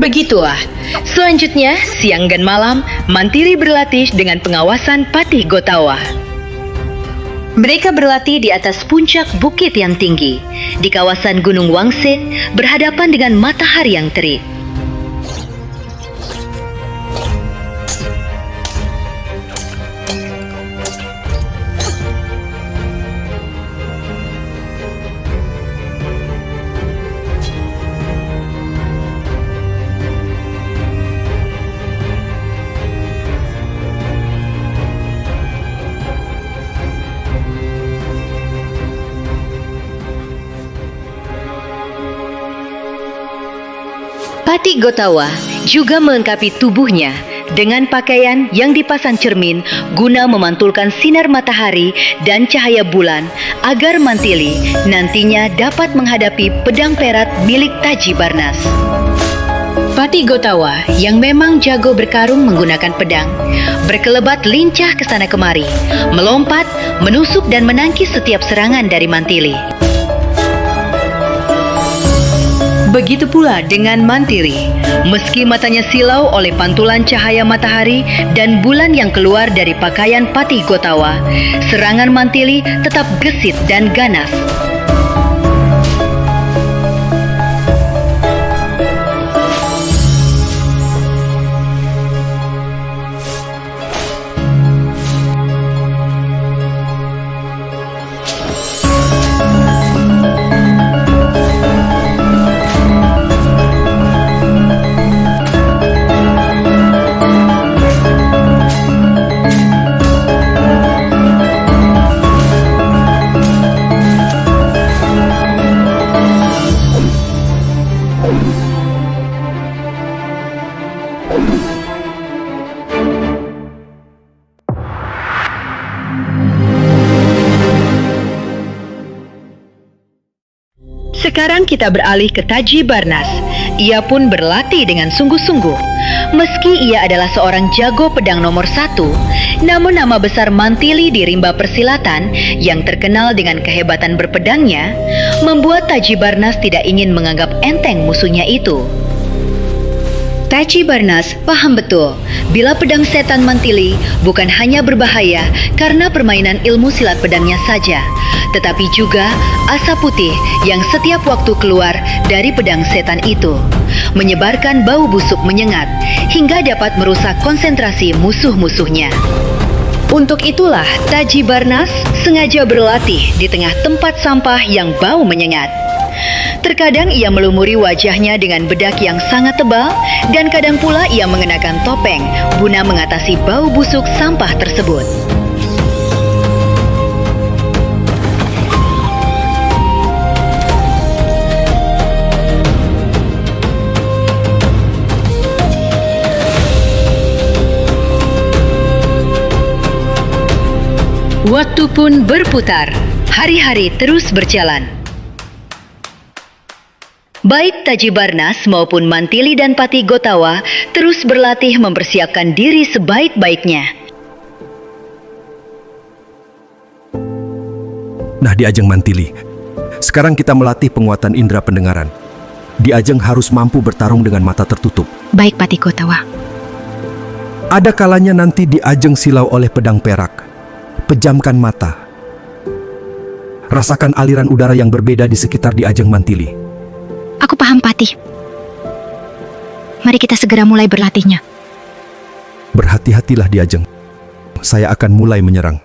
Begitulah. Selanjutnya, siang dan malam, Mantili berlatih dengan pengawasan Patih Gotawa. Mereka berlatih di atas puncak bukit yang tinggi, di kawasan Gunung Wangsit, berhadapan dengan matahari yang terik. Patih Gotawa juga melengkapi tubuhnya dengan pakaian yang dipasang cermin guna memantulkan sinar matahari dan cahaya bulan agar Mantili nantinya dapat menghadapi pedang perak milik Taji Barnas. Patih Gotawa yang memang jago berkarung menggunakan pedang, berkelebat lincah ke sana kemari, melompat, menusuk dan menangkis setiap serangan dari Mantili. Begitu pula dengan Mantili. Meski matanya silau oleh pantulan cahaya matahari dan bulan yang keluar dari pakaian Patih Gotawa, serangan Mantili tetap gesit dan ganas. Sekarang kita beralih ke Taji Barnas. Ia pun berlatih dengan sungguh-sungguh. Meski ia adalah seorang jago pedang nomor 1, namun nama besar Mantili di rimba persilatan yang terkenal dengan kehebatan berpedangnya membuat Taji Barnas tidak ingin menganggap enteng musuhnya itu. Taji Barnas paham betul bila pedang setan Mantili bukan hanya berbahaya karena permainan ilmu silat pedangnya saja, tetapi juga asap putih yang setiap waktu keluar dari pedang setan itu, menyebarkan bau busuk menyengat hingga dapat merusak konsentrasi musuh-musuhnya. Untuk itulah Taji Barnas sengaja berlatih di tengah tempat sampah yang bau menyengat. Terkadang ia melumuri wajahnya dengan bedak yang sangat tebal dan kadang pula ia mengenakan topeng guna mengatasi bau busuk sampah tersebut. Waktu pun berputar, hari-hari terus berjalan. Baik Taji Barnas maupun Mantili dan Patih Gotawa terus berlatih mempersiapkan diri sebaik-baiknya. Nah, di Ajeng Mantili, sekarang kita melatih penguatan indera pendengaran. Di Ajeng harus mampu bertarung dengan mata tertutup. Baik Patih Gotawa. Ada kalanya nanti di Ajeng silau oleh pedang perak. Pejamkan mata. Rasakan aliran udara yang berbeda di sekitar di Ajeng Mantili. Aku paham Patih. Mari kita segera mulai berlatihnya. Berhati-hatilah di Ajeng. Saya akan mulai menyerang.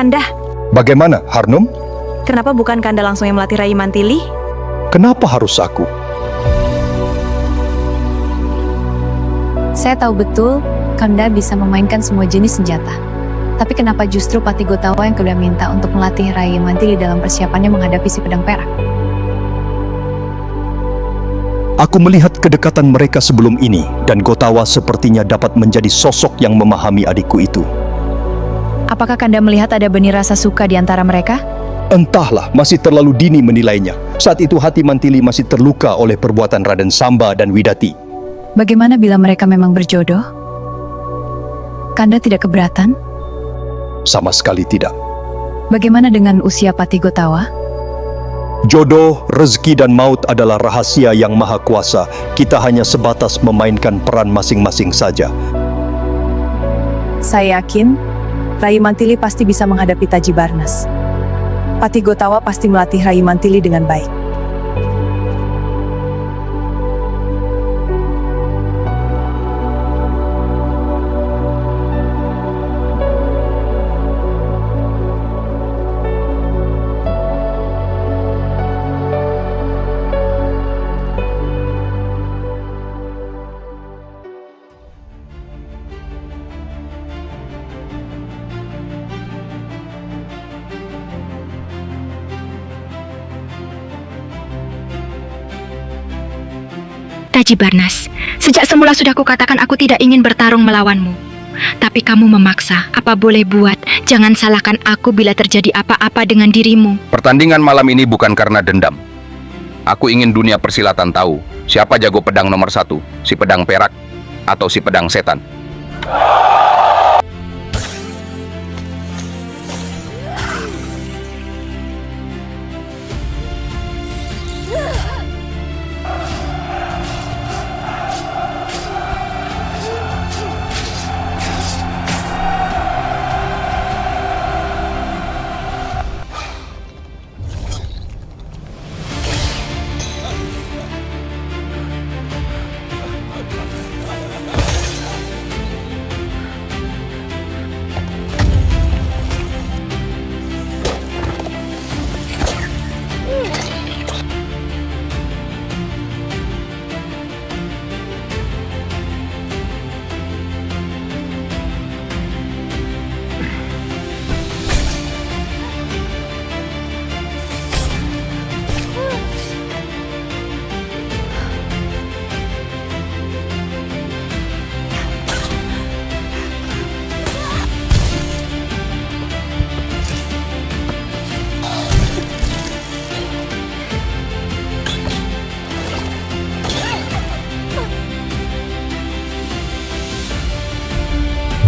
Kanda, Bagaimana, Harnum? kenapa bukan Kanda langsung yang melatih Rai Mantili? Kenapa harus aku? Saya tahu betul Kanda bisa memainkan semua jenis senjata. Tapi kenapa justru Patih Gotawa yang Kanda minta untuk melatih Rai Mantili dalam persiapannya menghadapi si pedang perak? Aku melihat kedekatan mereka sebelum ini, dan Gotawa sepertinya dapat menjadi sosok yang memahami adikku itu. Apakah Kanda melihat ada benih rasa suka di antara mereka? Entahlah, masih terlalu dini menilainya. Saat itu hati Mantili masih terluka oleh perbuatan Raden Samba dan Widati. Bagaimana bila mereka memang berjodoh? Kanda tidak keberatan? Sama sekali tidak. Bagaimana dengan usia Patih Gotawa? Jodoh, rezeki, dan maut adalah rahasia yang maha kuasa. Kita hanya sebatas memainkan peran masing-masing saja. Saya yakin Rai Mantili pasti bisa menghadapi Taji Barnas. Patih Gotawa pasti melatih Rai Mantili dengan baik. Taji Barnas, sejak semula sudah kukatakan aku tidak ingin bertarung melawanmu. Tapi kamu memaksa, apa boleh buat, jangan salahkan aku bila terjadi apa-apa dengan dirimu. Pertandingan malam ini bukan karena dendam. Aku ingin dunia persilatan tahu siapa jago pedang nomor 1, si pedang perak atau si pedang setan.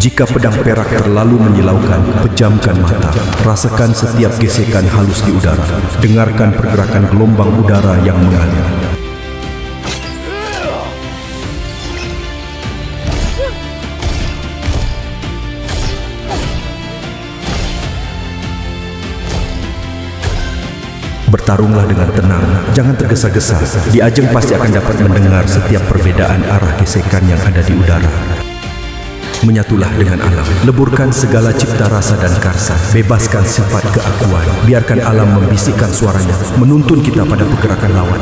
Jika pedang perak terlalu menyilaukan, pejamkan mata. Rasakan setiap gesekan halus di udara. Dengarkan pergerakan gelombang udara yang mengalir. Bertarunglah dengan tenang, jangan tergesa-gesa. Di ajang pasti akan dapat mendengar setiap perbedaan arah gesekan yang ada di udara. Menyatulah dengan alam, leburkan segala cipta rasa dan karsa, bebaskan sifat keakuan, biarkan alam membisikkan suaranya, menuntun kita pada pergerakan lawan.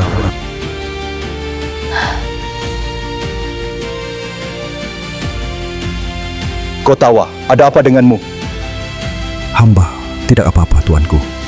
Gotawa, ada apa denganmu? Hamba tidak apa-apa, tuanku.